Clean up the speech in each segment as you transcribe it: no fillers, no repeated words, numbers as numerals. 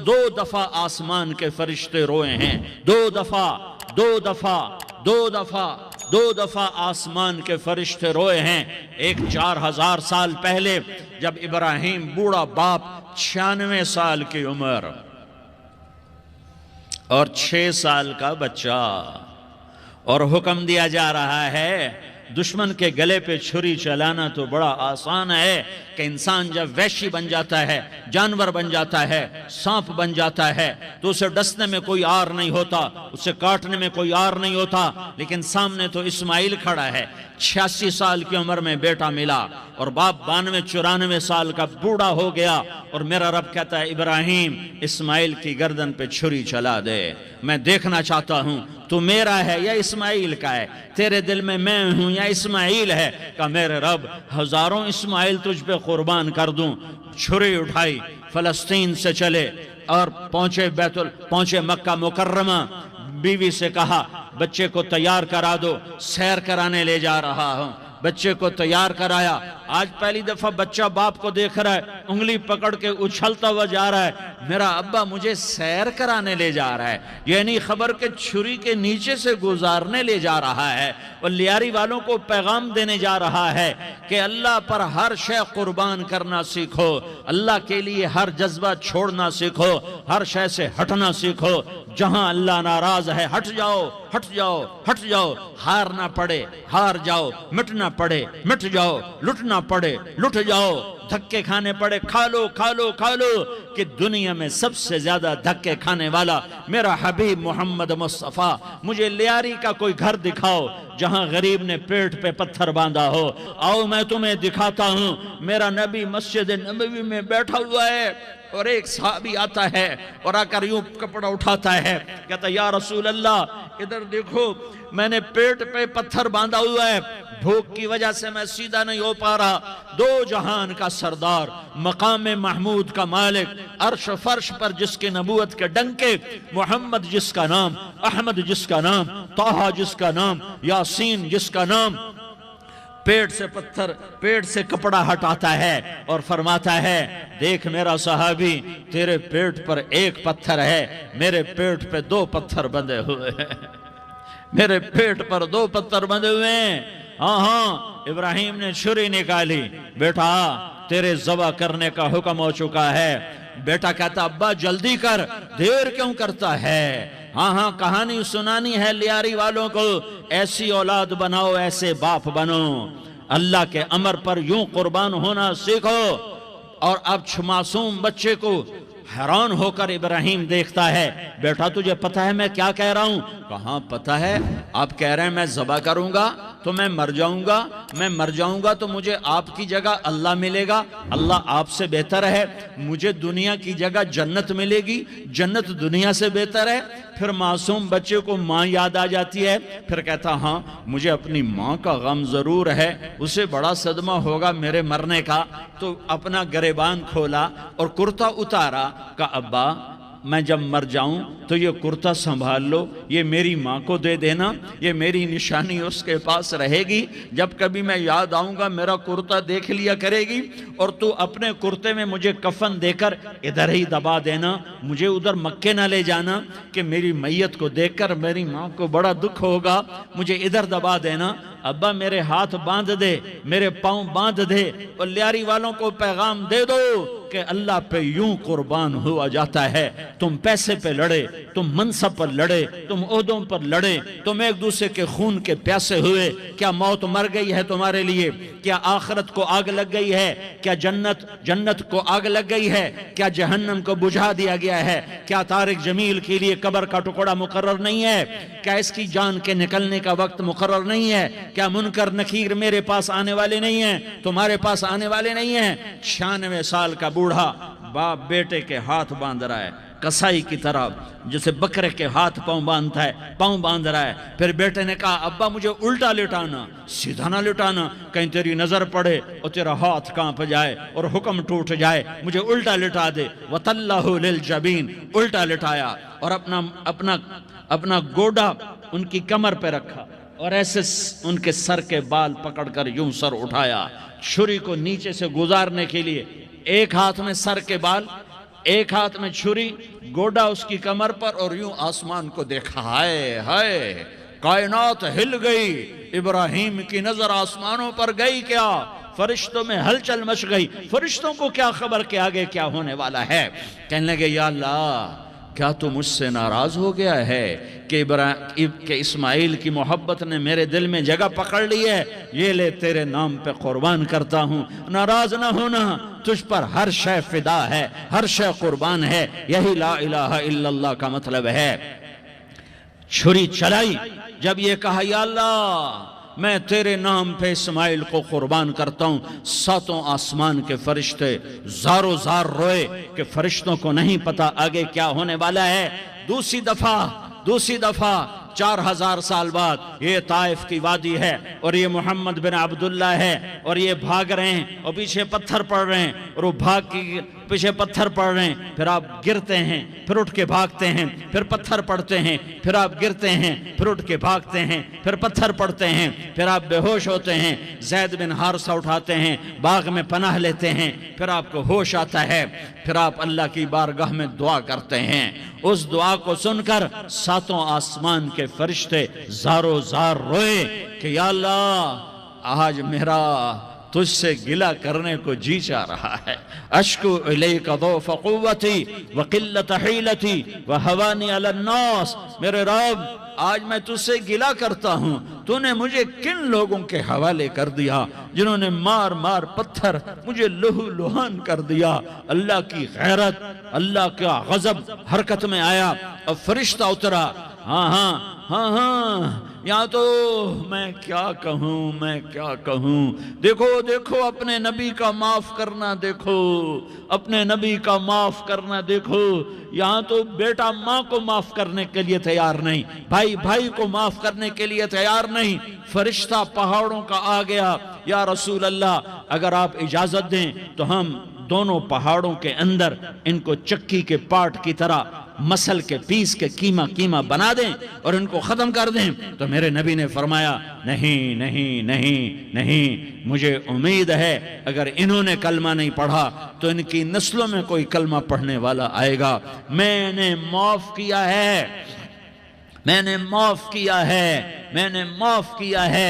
دو دفعہ آسمان کے فرشتے روئے ہیں، دو دفعہ آسمان کے فرشتے روئے ہیں۔ ایک 4000 سال پہلے جب ابراہیم بوڑھا باپ 96 سال کی عمر اور 6 سال کا بچہ، اور حکم دیا جا رہا ہے دشمن کے گلے پہ چھری چلانا تو بڑا آسان ہے کہ انسان جب وحشی بن جاتا ہے، جانور بن جاتا ہے، سانپ بن جاتا ہے تو اسے ڈسنے میں کوئی آر نہیں ہوتا، اسے کاٹنے میں کوئی آر نہیں ہوتا، لیکن سامنے تو اسماعیل کھڑا ہے، 86 سال کی عمر میں بیٹا ملا اور باپ 92-94 سال کا بوڑھا ہو گیا، اور میرا رب کہتا ہے ابراہیم اسماعیل کی گردن پہ چھری چلا دے، میں دیکھنا چاہتا ہوں تو میرا ہے یا اسماعیل کا ہے، تیرے دل میں میں ہوں یا اسماعیل ہے؟ کہ میرے رب ہزاروں اسماعیل تجھ پہ قربان کر دوں۔ چھری اٹھائی، فلسطین سے چلے اور پہنچے مکہ مکرمہ، بیوی سے کہا بچے کو تیار کرا دو، سیر کرانے لے جا رہا ہوں، بچے کو تیار کرایا۔ آج پہلی دفعہ بچہ باپ کو دیکھ رہا ہے، انگلی پکڑ کے اچھلتا ہوا جا رہا ہے، میرا ابا مجھے سیر کرانے لے جا رہا ہے، یہ نہیں خبر کہ چھری کے نیچے سے گزارنے لے جا رہا ہے۔ اور لیاری والوں کو پیغام دینے جا رہا ہے کہ اللہ پر ہر شے قربان کرنا سیکھو، اللہ کے لیے ہر جذبہ چھوڑنا سیکھو، ہر شے سے ہٹنا سیکھو، جہاں اللہ ناراض ہے ہٹ جاؤ، ہٹ جاؤ، ہٹ جاؤ، ہار نہ پڑے ہار جاؤ، مٹنا پڑے مٹ جاؤ، لٹنا پڑے لٹ جاؤ، دھکے کھانے پڑے کھا لو کھا لو کھا لو، کہ دنیا میں سب سے زیادہ دھکے کھانے والا میرا حبیب محمد مصطفیٰ۔ مجھے لیاری کا کوئی گھر دکھاؤ جہاں غریب نے پیٹ پہ پتھر باندھا ہو، آؤ میں تمہیں دکھاتا ہوں۔ میرا نبی مسجد نبوی میں بیٹھا ہوا ہے اور ایک صحابی آتا ہے اور آ کر یوں کپڑا اٹھاتا ہے، کہتا یا رسول اللہ ادھر دیکھو، میں نے پیٹ پہ پتھر باندھا ہوا ہے، بھوک کی وجہ سے میں سیدھا نہیں ہو پا رہا۔ دو جہان کا سردار، مقام محمود کا مالک، عرش فرش پر جس کے نبوت کے ڈنکے، محمد جس کا نام، احمد جس کا نام، طٰہٰ جس کا نام، یاسین جس کا نام، پیٹ سے کپڑا ہٹاتا ہے اور فرماتا ہے دیکھ میرا صحابی، تیرے پیٹ پر ایک پتھر ہے، میرے پیٹ پہ 2 پتھر بندھے ہوئے ہیں، میرے پیٹ پر 2 پتھر بندھے ہوئے ہیں۔ ہاں ابراہیم نے چھری نکالی، بیٹا تیرے ذبح کرنے کا حکم ہو چکا ہے۔ بیٹا کہتا ابا جلدی کر، دیر کیوں کرتا ہے؟ ہاں کہانی سنانی ہے لیاری والوں کو، ایسی اولاد بناؤ، ایسے باپ بنو، اللہ کے امر پر یوں قربان ہونا سیکھو۔ اور اب معصوم بچے کو حیران ہو کر ابراہیم دیکھتا ہے، بیٹا تجھے پتہ ہے میں کیا کہہ رہا ہوں؟ کہاں پتہ ہے، آپ کہہ رہے ہیں میں ذبح کروں گا تو میں مر جاؤں گا تو مجھے آپ کی جگہ اللہ ملے گا، اللہ آپ سے بہتر ہے، مجھے دنیا کی جگہ جنت ملے گی، جنت دنیا سے بہتر ہے۔ پھر معصوم بچے کو ماں یاد آ جاتی ہے، پھر کہتا ہاں مجھے اپنی ماں کا غم ضرور ہے، اسے بڑا صدمہ ہوگا میرے مرنے کا۔ تو اپنا گریبان کھولا اور کرتا اتارا، کہا ابا میں جب مر جاؤں تو یہ کرتا سنبھال لو، یہ میری ماں کو دے دینا، یہ میری نشانی اس کے پاس رہے گی، جب کبھی میں یاد آؤں گا میرا کرتا دیکھ لیا کرے گی، اور تو اپنے کرتے میں مجھے کفن دے کر ادھر ہی دبا دینا، مجھے ادھر مکے نہ لے جانا کہ میری میت کو دیکھ کر میری ماں کو بڑا دکھ ہوگا، مجھے ادھر دبا دینا۔ ابا میرے ہاتھ باندھ دے، میرے پاؤں باندھ دے، اور لیاری والوں کو پیغام دے دو کہ اللہ پہ یوں قربان ہوا جاتا ہے۔ تم پیسے پہ لڑے، تم منصب پر لڑے، تم عہدوں پر لڑے، تم ایک دوسرے کے خون کے پیاسے ہوئے، کیا موت مر گئی ہے تمہارے لیے؟ کیا آخرت کو آگ لگ گئی ہے؟ کیا جنت کو آگ لگ گئی ہے؟ کیا جہنم کو بجھا دیا گیا ہے؟ کیا طارق جمیل کے لیے قبر کا ٹکڑا مقرر نہیں ہے؟ کیا اس کی جان کے نکلنے کا وقت مقرر نہیں ہے؟ کیا منکر نکیر میرے پاس آنے والے نہیں ہیں، تمہارے پاس آنے والے نہیں ہیں؟ 96 سال کا بوڑھا باپ بیٹے کے ہاتھ باندھ رہا ہے، کسائی کی طرح جسے بکرے کے ہاتھ پاؤں باندھتا ہے، پاؤں باندھ رہا ہے۔ پھر بیٹے نے کہا ابا مجھے الٹا لٹانا، سیدھا نہ لٹانا، کہیں تیری نظر پڑے اور تیرا ہاتھ کانپ جائے اور حکم ٹوٹ جائے، مجھے الٹا لٹا دے۔ وَتَلَّهُ لِلْجَبِينِ، الٹا لٹایا اور اپنا گوڈا ان کی کمر پہ رکھا اور ایسے ان کے سر کے بال پکڑ کر یوں سر اٹھایا، چھری کو نیچے سے گزارنے کے لیے، ایک ہاتھ میں سر کے بال ایک ہاتھ میں چھری، گوڈا اس کی کمر پر، اور یوں آسمان کو دیکھا، ہائے ہائے کائنات ہل گئی، ابراہیم کی نظر آسمانوں پر گئی کیا؟ فرشتوں میں ہلچل مچ گئی، فرشتوں کو کیا خبر کہ آگے کیا ہونے والا ہے؟ کہنے لگے یا اللہ کیا تو مجھ سے ناراض ہو گیا ہے کہ اسماعیل کی محبت نے میرے دل میں جگہ پکڑ لی ہے؟ یہ لے تیرے نام پہ قربان کرتا ہوں، ناراض نہ ہونا، تجھ پر ہر شے فدا ہے، ہر شے قربان ہے، یہی لا الہ الا اللہ کا مطلب ہے۔ چھری چلائی، جب یہ کہا یا اللہ میں تیرے نام پہ اسماعیل کو قربان کرتا ہوں، ساتوں آسمان کے فرشتے زارو زار روئے کہ فرشتوں کو نہیں پتا آگے کیا ہونے والا ہے۔ دوسری دفعہ 4000 سال بعد یہ طائف کی وادی ہے اور یہ محمد بن عبداللہ ہے اور یہ بھاگ رہے ہیں اور پیچھے پتھر پڑ رہے ہیں، اور وہ بھاگ کے پیچھے پتھر پڑ رہے ہیں، پھر آپ گرتے ہیں، پھر اٹھ کے بھاگتے ہیں، پھر پتھر پڑتے ہیں، پھر آپ گرتے ہیں، پھر اٹھ کے بھاگتے ہیں، پھر پتھر پڑتے ہیں، پھر آپ بے ہوش ہوتے ہیں، زید بن حارثہ اٹھاتے ہیں، باغ میں پناہ لیتے ہیں، پھر آپ کو ہوش آتا ہے، پھر آپ اللہ کی بارگاہ میں دعا کرتے ہیں۔ اس دعا کو سن کر ساتوں آسمان کے فرشتے زارو زار روئے کہ یا اللہ آج میرا تجھ سے گلہ کرنے کو جی چاہ رہا ہے، اشکو الیک ضعف قوتی وقلت حیلتی وہوانی علی الناس، میرے رب آج میں تجھ سے گلہ کرتا ہوں، تو نے مجھے کن لوگوں کے حوالے کر دیا جنہوں نے مار مار پتھر مجھے لہو لہان کر دیا۔ اللہ کی غیرت، اللہ کا غضب حرکت میں آیا، اب فرشتہ اترا، ہاں یہاں تو میں کیا کہوں، دیکھو اپنے نبی کا معاف کرنا، اپنے نبی کا معاف کرنا، دیکھو یہاں تو بیٹا ماں کو معاف کرنے کے لیے تیار نہیں، بھائی کو معاف کرنے کے لیے تیار نہیں۔ فرشتہ پہاڑوں کا آ گیا، یا رسول اللہ اگر آپ اجازت دیں تو ہم دونوں پہاڑوں کے اندر ان کو چکی کے پاٹ کی طرح مسل کے پیس کے کیما بنا دیں اور ان کو ختم کر دیں۔ تو میرے نبی نے فرمایا نہیں، مجھے امید ہے اگر انہوں نے کلمہ نہیں پڑھا تو ان کی نسلوں میں کوئی کلمہ پڑھنے والا آئے گا۔ میں نے معاف کیا ہے،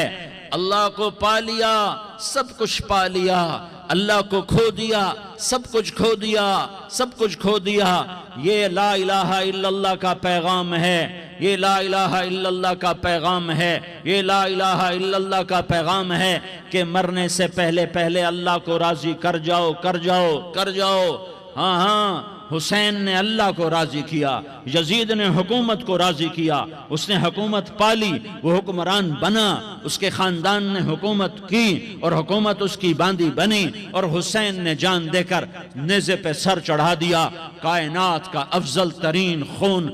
اللہ کو پا لیا، سب کچھ پا لیا، اللہ کو کھو دیا، سب کچھ کھو دیا۔ یہ لا الہ الا اللہ کا پیغام ہے، یہ لا الہ الا اللہ کا پیغام ہے، یہ لا الہ الا اللہ کا پیغام ہے کہ مرنے سے پہلے اللہ کو راضی کر جاؤ۔ ہاں حسین نے اللہ کو راضی کیا، یزید نے حکومت کو راضی کیا، اس نے حکومت پالی، وہ حکمران بنا، اس کے خاندان نے حکومت کی اور حکومت اس کی باندھی بنی، اور حسین نے جان دے کر نیزے پہ سر چڑھا دیا۔ کائنات کا افضل ترین خون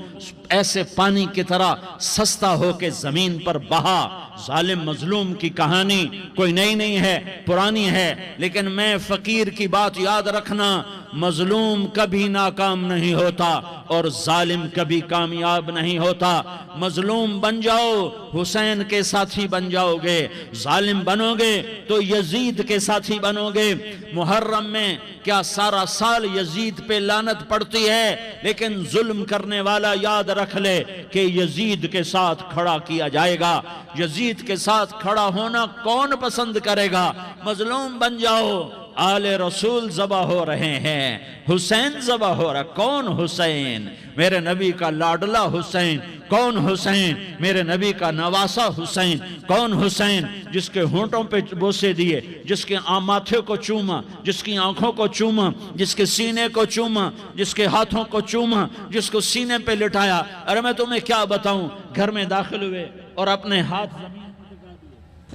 ایسے پانی کی طرح سستا ہو کے زمین پر بہا۔ ظالم مظلوم کی کہانی کوئی نئی نہیں ہے، پرانی ہے، لیکن میں فقیر کی بات یاد رکھنا، مظلوم کبھی ناکام نہیں ہوتا اور ظالم کبھی کامیاب نہیں ہوتا۔ مظلوم بن جاؤ حسین کے ساتھی بن جاؤ گے، ظالم بنو گے تو یزید کے ساتھی بنو گے۔ محرم میں کیا سارا سال یزید پہ لعنت پڑتی ہے، لیکن ظلم کرنے والا یاد رکھ لے کہ یزید کے ساتھ کھڑا کیا جائے گا۔ یزید کے ساتھ کھڑا ہونا کون پسند کرے گا؟ مظلوم بن جاؤ، آل رسول ذبح ہو رہے ہیں، حسین ذبح ہو رہا۔ کون حسین؟ میرے نبی کا لاڈلا حسین۔ کون حسین؟ میرے نبی کا نواسا حسین۔ کون حسین؟ جس کے ہونٹوں پہ بوسے دیے، جس کے ماتھے کو چوما، جس کی آنکھوں کو چوما، جس کے سینے کو چوما، جس کے ہاتھوں کو چوما، جس کو سینے پہ لٹایا۔ ارے میں تمہیں کیا بتاؤں، گھر میں داخل ہوئے اور اپنے ہاتھ زمین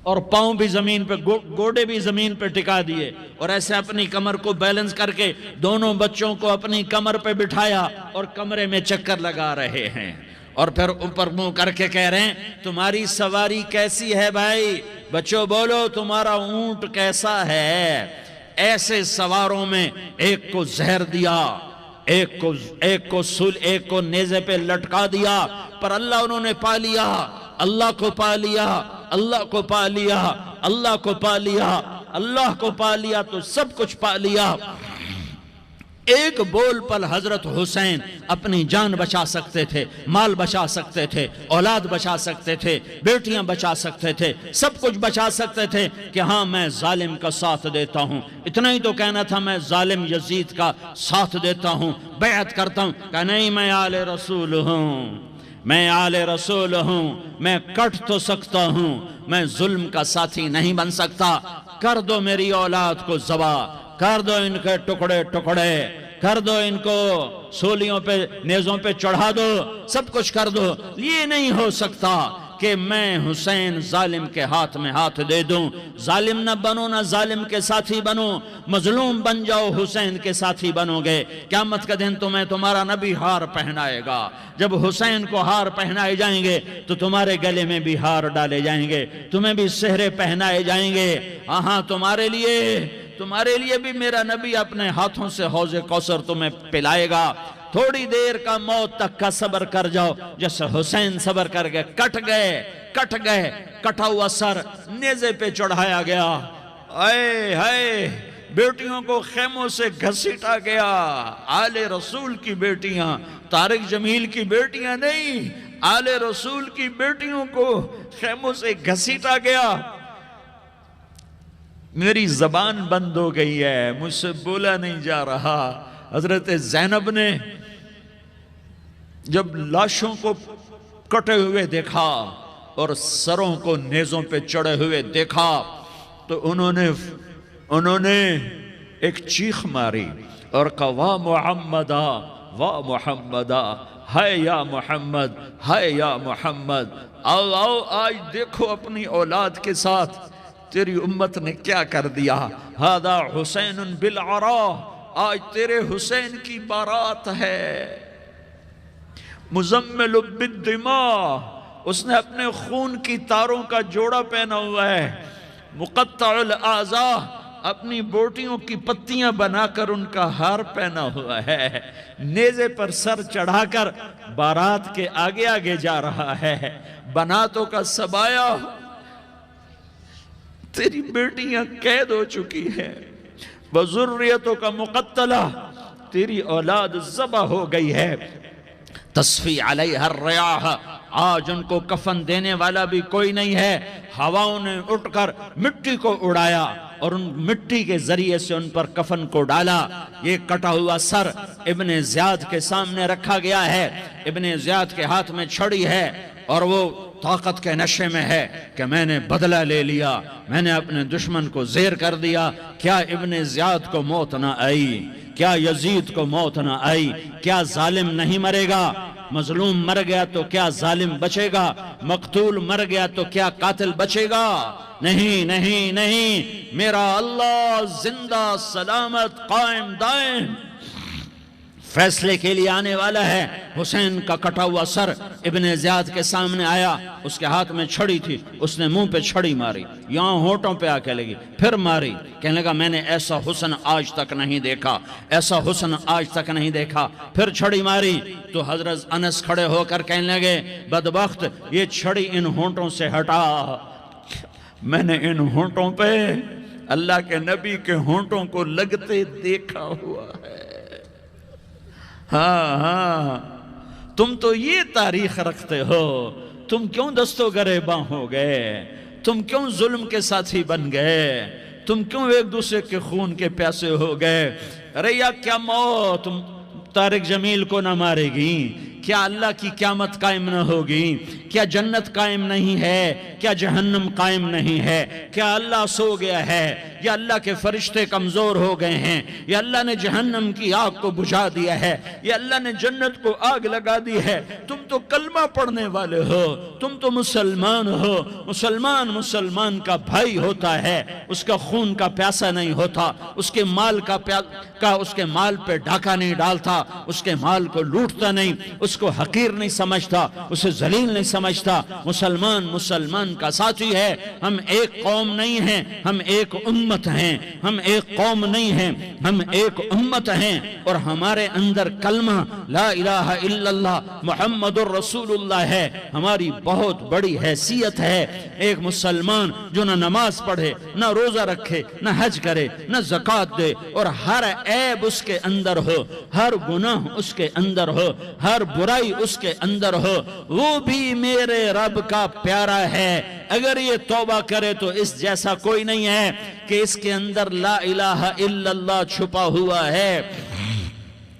اور پاؤں بھی زمین پہ، گوڑے بھی زمین پہ ٹکا دیے، اور ایسے اپنی کمر کو بیلنس کر کے دونوں بچوں کو اپنی کمر پہ بٹھایا اور کمرے میں چکر لگا رہے ہیں، اور پھر اوپر منہ کر کے کہہ رہے ہیں تمہاری سواری کیسی ہے بھائی؟ بچوں بولو تمہارا اونٹ کیسا ہے؟ ایسے سواروں میں ایک کو زہر دیا، ایک کو نیزے پہ لٹکا دیا، پر اللہ انہوں نے پا لیا، اللہ کو پا لیا، اللہ کو پا لیا، اللہ کو پا لیا، اللہ کو پا لیا تو سب کچھ پا لیا۔ ایک بول پر حضرت حسین اپنی جان بچا سکتے تھے، مال بچا سکتے تھے، اولاد بچا سکتے تھے، بیٹیاں بچا سکتے تھے، سب کچھ بچا سکتے تھے کہ ہاں میں ظالم کا ساتھ دیتا ہوں۔ اتنا ہی تو کہنا تھا میں ظالم یزید کا ساتھ دیتا ہوں، بیعت کرتا ہوں، کہ نہیں میں آل رسول ہوں، میں آل رسول ہوں، میں کٹ تو سکتا ہوں، میں ظلم کا ساتھی نہیں بن سکتا۔ کر دو میری اولاد کو ذبح، کر دو ان کے ٹکڑے ٹکڑے، کر دو ان کو سولیوں پہ نیزوں پہ چڑھا دو، سب کچھ کر دو۔ یہ نہیں ہو سکتا کہ میں حسین ظالم کے ہاتھ میں ہاتھ دے دوں۔ ظالم نہ بنو، نہ ظالم کے ساتھی بنو، مظلوم بن جاؤ، حسین کے ساتھی بنو گے۔ قیامت کا دن تمہیں تمہارا نبی ہار پہنائے گا۔ جب حسین کو ہار پہنائے جائیں گے تو تمہارے گلے میں بھی ہار ڈالے جائیں گے، تمہیں بھی سہرے پہنائے جائیں گے۔ ہاں تمہارے لیے بھی میرا نبی اپنے ہاتھوں سے حوض کوثر تمہیں پلائے گا۔ تھوڑی دیر کا موت تک کا صبر کر جاؤ، جیسے حسین صبر کر گئے، کٹ گئے، کٹا ہوا سر نیزے پہ چڑھایا گیا۔ اے ہائے، بیٹیوں کو خیموں سے گھسیٹا گیا۔ آل رسول کی بیٹیاں، طارق جمیل کی بیٹیاں نہیں، آل رسول کی بیٹیوں کو خیموں سے گھسیٹا گیا۔ میری زبان بند ہو گئی ہے، مجھ سے بولا نہیں جا رہا۔ حضرت زینب نے جب لاشوں کو کٹے ہوئے دیکھا اور سروں کو نیزوں پہ چڑھے ہوئے دیکھا تو انہوں نے ایک چیخ ماری اور کہا واہ محمدہ، واہ محمدہ، ہائے یا محمد، ہائے یا محمد۔ آؤ آج دیکھو اپنی اولاد کے ساتھ تیری امت نے کیا کر دیا۔ ہذا حسین بالعراء، آج تیرے حسین کی بارات ہے۔ مزمل بالدماء، اس نے اپنے خون کی تاروں کا جوڑا پہنا ہوا ہے۔ مقطع الاعضاء، اپنی بوٹیوں کی پتیاں بنا کر ان کا ہار پہنا ہوا ہے۔ نیزے پر سر چڑھا کر بارات کے آگے آگے جا رہا ہے۔ بناتوں کا سبایا، تیری بیٹیاں قید ہو چکی ہیں۔ وذریتوں کا مقتلہ، تیری اولاد ذبح ہو گئی ہے۔ تصفی علیہ الریاح، آج ان کو کفن دینے والا بھی کوئی نہیں ہے۔ ہواؤں نے اٹھ کر مٹی کو اڑایا اور ان مٹی کے ذریعے سے ان پر کفن کو ڈالا۔ یہ کٹا ہوا سر ابن زیاد کے سامنے رکھا گیا ہے۔ ابن زیاد کے ہاتھ میں چھڑی ہے اور وہ طاقت کے نشے میں ہے کہ میں نے بدلہ لے لیا، میں نے اپنے دشمن کو زیر کر دیا۔ کیا ابن زیاد کو موت نہ آئی؟ کیا یزید کو موت نہ آئی؟ کیا ظالم نہیں مرے گا؟ مظلوم مر گیا تو کیا ظالم بچے گا؟ مقتول مر گیا تو کیا قاتل بچے گا؟ نہیں نہیں نہیں، میرا اللہ زندہ سلامت قائم دائم فیصلے کے لیے آنے والا ہے۔ حسین کا کٹا ہوا سر ابن زیاد کے سامنے آیا، اس کے ہاتھ میں چھڑی تھی، اس نے منہ پہ چھڑی ماری، یہاں ہونٹوں پہ آ کے لگی، پھر ماری، کہنے لگا میں نے ایسا حسن آج تک نہیں دیکھا، ایسا حسن آج تک نہیں دیکھا، پھر چھڑی ماری تو حضرت انس کھڑے ہو کر کہنے لگے بدبخت، یہ چھڑی ان ہونٹوں سے ہٹا۔ میں نے ان ہونٹوں پہ اللہ کے نبی کے ہونٹوں کو لگتے دیکھا ہوا ہے۔ ہاں تم تو یہ تاریخ رکھتے ہو، تم کیوں دستو گریباں ہو گئے؟ تم کیوں ظلم کے ساتھی بن گئے؟ تم کیوں ایک دوسرے کے خون کے پیاسے ہو گئے؟ ارے یا کیا موت طارق جمیل کو نہ مارے گی؟ کیا اللہ کی قیامت قائم نہ ہوگی؟ کیا جنت قائم نہیں ہے؟ کیا جہنم قائم نہیں ہے؟ کیا اللہ سو گیا ہے؟ یا اللہ کے فرشتے کمزور ہو گئے ہیں؟ یا اللہ نے جہنم کی آگ کو بجھا دیا ہے؟ یا اللہ نے جنت کو آگ لگا دی ہے؟ تم تو کلمہ پڑھنے والے ہو، تم تو مسلمان ہو۔ مسلمان کا بھائی ہوتا ہے، اس کا خون کا پیاسا نہیں ہوتا، اس کے مال اس کے مال پہ ڈاکہ نہیں ڈالتا، اس کے مال کو لوٹتا نہیں، اس کو حقیر نہیں سمجھتا، اسے ذلیل نہیں سمجھتا۔ مسلمان کا ساتھی ہے۔ ہم ایک قوم نہیں ہیں، ہم ایک امت امت ہیں، ہم ایک قوم نہیں ہیں، ہم ایک امت ہیں، اور ہمارے اندر کلمہ لا الہ الا اللہ محمد الرسول اللہ ہے، ہماری بہت بڑی حیثیت ہے۔ ایک مسلمان جو نہ نماز پڑھے، نہ روزہ رکھے، نہ حج کرے، نہ زکوٰۃ دے، اور ہر عیب اس کے اندر ہو، ہر گناہ اس کے اندر ہو، ہر برائی اس کے اندر ہو، وہ بھی میرے رب کا پیارا ہے۔ اگر یہ توبہ کرے تو اس جیسا کوئی نہیں ہے کہ اس کے اندر لا الہ الا اللہ چھپا ہوا ہے۔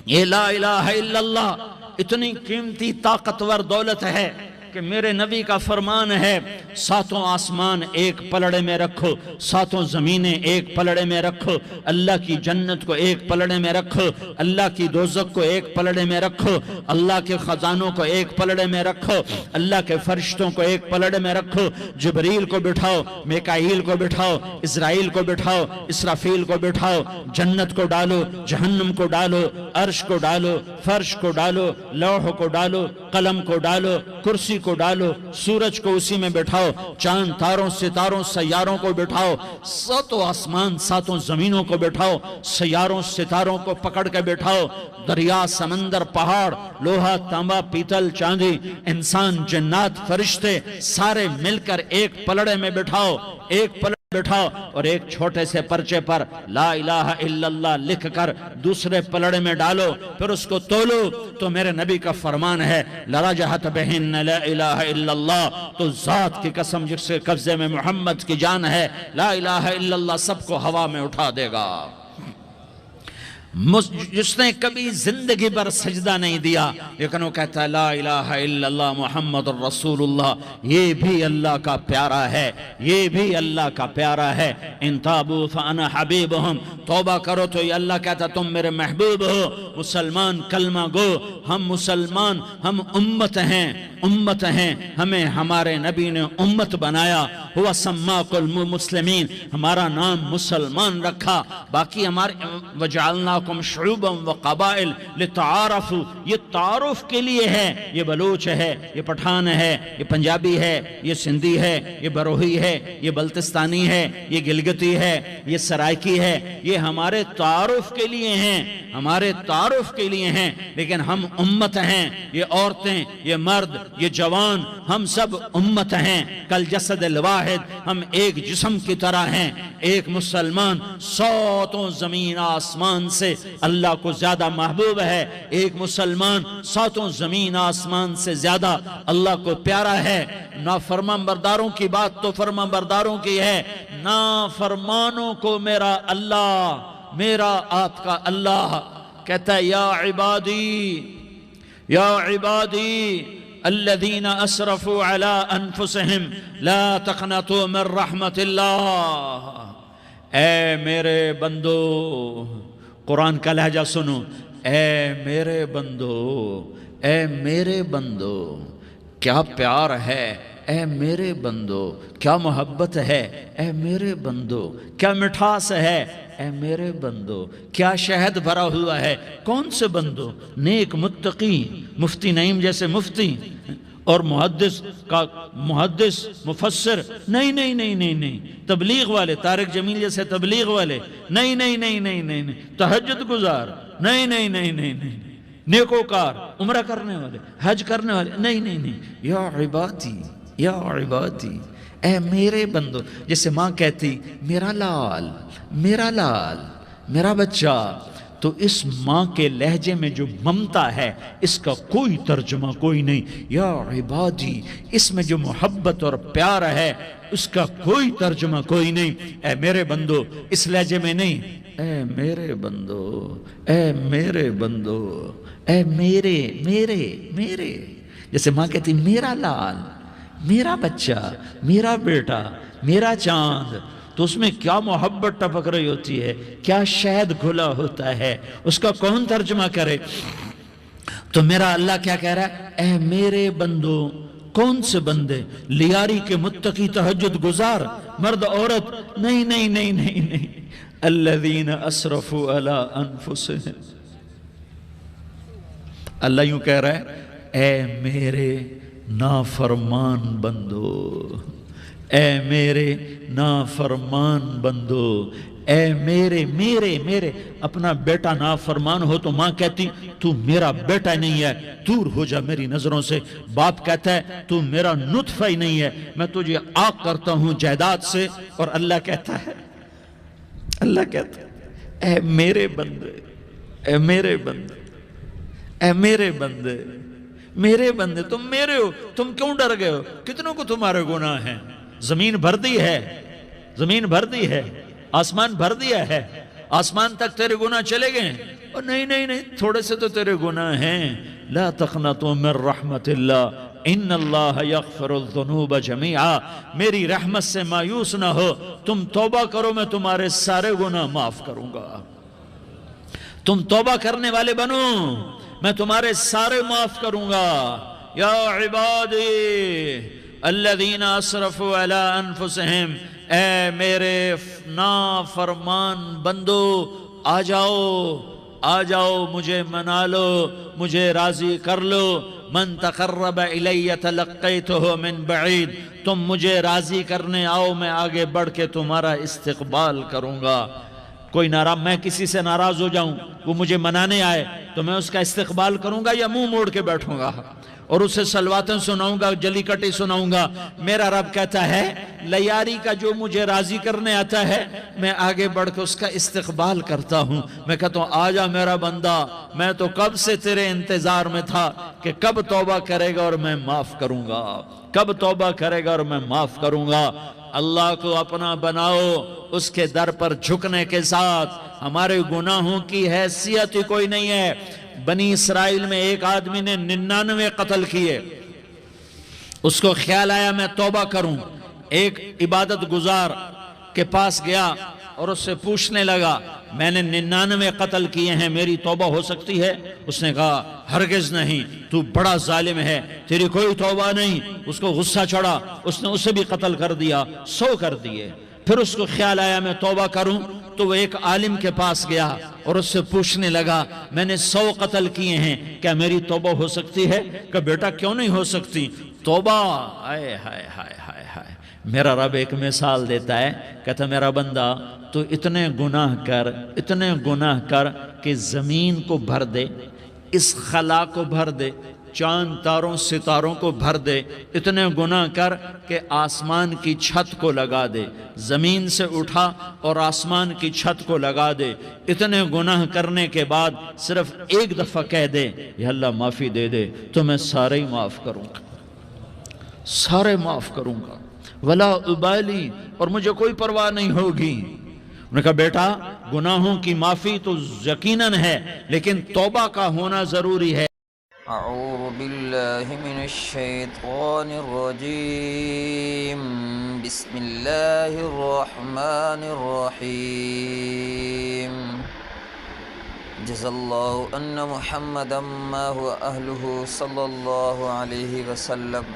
یہ لا الہ الا اللہ اتنی قیمتی طاقتور دولت ہے کہ میرے نبی کا فرمان ہے، ساتوں آسمان ایک پلڑے میں رکھو، ساتوں زمینیں ایک پلڑے میں رکھو، اللہ کی جنت کو ایک پلڑے میں رکھو، اللہ کی دوزخ کو ایک پلڑے میں رکھو، اللہ کے خزانوں کو ایک پلڑے میں رکھو، اللہ کے فرشتوں کو ایک پلڑے میں رکھو، جبریل کو بٹھاؤ، میکائیل کو بٹھاؤ، اسرائیل کو بٹھاؤ، اسرافیل کو بٹھاؤ، جنت کو ڈالو، جہنم کو ڈالو، عرش کو ڈالو، فرش کو ڈالو، لوح کو ڈالو، قلم کو ڈالو، کرسی کو ڈالو، سورج کو اسی میں بٹھاؤ، چاند تاروں ستاروں سیاروں کو بٹھاؤ، ساتوں آسمان ساتوں زمینوں کو بٹھاؤ، سیاروں ستاروں کو پکڑ کے بٹھاؤ، دریا سمندر پہاڑ لوہا تانبا پیتل چاندی انسان جنات فرشتے سارے مل کر ایک پلڑے میں بٹھاؤ، ایک پلڑے بٹھاؤ، اور ایک چھوٹے سے پرچے پر لا الہ الا اللہ لکھ کر دوسرے پلڑے میں ڈالو، پھر اس کو تولو تو میرے نبی کا فرمان ہے لرجحت بہن لا الہ الا اللہ، تو ذات کی قسم جس کے قبضے میں محمد کی جان ہے، لا الہ الا اللہ سب کو ہوا میں اٹھا دے گا۔ جس نے کبھی زندگی پر سجدہ نہیں دیا لیکن وہ کہتا ہے لا الہ الا اللہ محمد الرسول اللہ، یہ بھی اللہ کا پیارا ہے، یہ بھی اللہ کا پیارا ہے۔ ان تابوا فانا حبیبہم، توبہ کرو تو یہ اللہ کہتا تم میرے محبوب ہو۔ مسلمان کلمہ گو، ہم مسلمان، ہم امت ہیں، امت ہیں، ہمیں ہمارے نبی نے امت بنایا، ہوا سماک المسلمین، ہمارا نام مسلمان رکھا، باقی ہمارے وجعلناکم شعوبا وقبائل لتعارفوا، یہ تعارف کے لیے ہے، یہ بلوچ ہے، یہ پٹھان ہے، یہ پنجابی ہے، یہ سندھی ہے، یہ بروہی ہے، یہ بلتستانی ہے، یہ گلگتی ہے، یہ سرائکی ہے، یہ ہمارے تعارف کے لیے ہیں، ہمارے تعارف کے لیے ہیں، لیکن ہم امت ہیں، یہ عورتیں، یہ مرد، یہ جوان، ہم سب امت ہیں، کل جسد الواحد، ہم ایک جسم کی طرح ہیں۔ ایک مسلمان ساتوں زمین آسمان سے اللہ کو زیادہ محبوب ہے، ایک مسلمان ساتوں زمین آسمان سے زیادہ اللہ کو پیارا ہے۔ نافرمان برداروں کی بات تو فرمان برداروں کی ہے، نافرمانوں کو میرا اللہ، میرا آپ کا اللہ کہتا ہے یا عبادی، یا عبادی الذین اسرفوا علی انفسہم لا تقنطوا من رحمت اللہ، اے میرے بندو، قرآن کا لہجہ سنو، اے میرے بندو، اے میرے بندو، کیا پیار ہے، اے میرے بندو، کیا محبت ہے، اے میرے بندو، کیا مٹھاس ہے، اے میرے بندو، کیا شہد بھرا ہوا ہے۔ کون سے بندو؟ نیک متقی، مفتی نعیم جیسے مفتی اور محدث کا محدث مفسر، نہیں نہیں نہیں نہیں نہیں، تبلیغ والے، طارق جمیل جیسے تبلیغ والے، نہیں نہیں نہیں نہیں نہیں، تہجد گزار، نہیں نہیں نہیں نہیں نہیں، نیکوکار، عمرہ کرنے والے، حج کرنے والے، نہیں نہیں نہیں، یا عبادی، یا عبادی، اے میرے بندو، جیسے ماں کہتی میرا لال، میرا لال، میرا بچہ، تو اس ماں کے لہجے میں جو ممتا ہے اس کا کوئی ترجمہ کوئی نہیں۔ یا عبادی، اس میں جو محبت اور پیار ہے اس کا کوئی ترجمہ کوئی نہیں۔ اے میرے بندو، اس لہجے میں نہیں، اے میرے بندو، اے میرے بندو، اے میرے میرے میرے، جیسے ماں کہتی میرا لال، میرا بچہ، میرا بیٹا، میرا چاند، تو اس میں کیا محبت ٹپک رہی ہوتی ہے، کیا شہد گھلا ہوتا ہے، اس کا کون ترجمہ کرے؟ تو میرا اللہ کیا کہہ رہا ہے؟ اے میرے بندو، کون سے بندے؟ لیاری کے متقی تہجد گزار، مرد عورت، نہیں نہیں نہیں نہیں نہیں، الذین اسرفوا علی انفسہم، اللہ یوں کہہ رہا ہے اے میرے نافرمان بندو، اے میرے نافرمان بندو، اے میرے میرے میرے اپنا بیٹا نافرمان ہو تو ماں کہتی تو میرا بیٹا نہیں ہے، دور ہو جا میری نظروں سے۔ باپ کہتا ہے تو میرا نطفہ ہی نہیں ہے، میں تجھے عاق کرتا ہوں جائیداد سے۔ اور اللہ کہتا ہے اے میرے بندے، اے میرے بندے، اے میرے بندے، میرے بندے تم میرے ہو، تم کیوں ڈر گئے ہو؟ کتنوں کو تمہارے گناہ ہیں؟ زمین بھر دی ہے، زمین بھر دی ہے، آسمان بھر دیا ہے، آسمان تک تیرے گناہ چلے گئے ہیں؟ اور نہیں نہیں نہیں، تھوڑے سے تو تیرے گناہ ہیں۔ لا تقنطوا من رحمت اللہ ان اللہ یغفر الذنوب جمیعا، میری رحمت سے مایوس نہ ہو، تم توبہ کرو میں تمہارے سارے گناہ معاف کروں گا۔ تم توبہ کرنے والے بنو، میں تمہارے سارے معاف کروں گا۔ یا عبادی الذین اسرفوا علی انفسہم، اے میرے نافرمان بندو آ جاؤ، آ جاؤ، مجھے منا لو، مجھے راضی کر لو۔ من تقرب الی تلقیتہ من بعید، تم مجھے راضی کرنے آؤ، میں آگے بڑھ کے تمہارا استقبال کروں گا۔ کوئی ناراض، میں کسی سے ناراض ہو جاؤں، وہ مجھے منانے آئے تو میں اس کا استقبال کروں گا یا منہ موڑ کے بیٹھوں گا اور اسے صلواتیں سناؤں گا، جلی کٹی سناؤں گا؟ میرا رب کہتا ہے لیاری کا جو مجھے راضی کرنے آتا ہے میں آگے بڑھ کے اس کا استقبال کرتا ہوں۔ میں کہتا ہوں آ جا میرا بندہ، میں تو کب سے تیرے انتظار میں تھا کہ کب توبہ کرے گا اور میں معاف کروں گا، کب توبہ کرے گا اور میں معاف کروں گا۔ اللہ کو اپنا بناؤ، اس کے در پر جھکنے کے ساتھ۔ ہمارے گناہوں کی حیثیت ہی کوئی نہیں ہے۔ بنی اسرائیل میں ایک آدمی نے 99 قتل کیے، اس کو خیال آیا میں توبہ کروں، ایک عبادت گزار کے پاس گیا اور اس سے پوچھنے لگا میں نے 99 قتل کیے ہیں، میری توبہ ہو سکتی ہے؟ اس نے کہا ہرگز نہیں، تو بڑا ظالم ہے، تیری کوئی توبہ نہیں۔ اس کو غصہ چڑھا، اس نے اسے بھی قتل کر دیا، 100 کر دیے۔ پھر اس کو خیال آیا میں توبہ کروں، تو وہ ایک عالم کے پاس گیا اور اس سے پوچھنے لگا میں نے 100 قتل کیے ہیں، کیا میری توبہ ہو سکتی ہے؟ کہ بیٹا کیوں نہیں ہو سکتی توبہ؟ ہائے ہائے ہائے ہائے ہائے۔ میرا رب ایک مثال دیتا ہے، کہتا میرا بندہ تو اتنے گناہ کر، اتنے گناہ کر کہ زمین کو بھر دے، اس خلا کو بھر دے، چاند تاروں ستاروں کو بھر دے، اتنے گناہ کر کہ آسمان کی چھت کو لگا دے، زمین سے اٹھا اور آسمان کی چھت کو لگا دے۔ اتنے گناہ کرنے کے بعد صرف ایک دفعہ کہہ دے یا اللہ معافی دے دے تو میں سارے ہی معاف کروں گا، سارے معاف کروں گا، ولا ابالی، اور مجھے کوئی پرواہ نہیں ہوگی۔ انہوں نے کہا بیٹا گناہوں کی معافی تو یقیناً ہے لیکن توبہ کا ہونا ضروری ہے۔ اعوذ باللہ من الشیطان الرجیم، بسم اللہ الرحمن الرحیم۔ جزا اللہ ان محمدا ما هو اہلہ صلی اللہ علیہ وسلم۔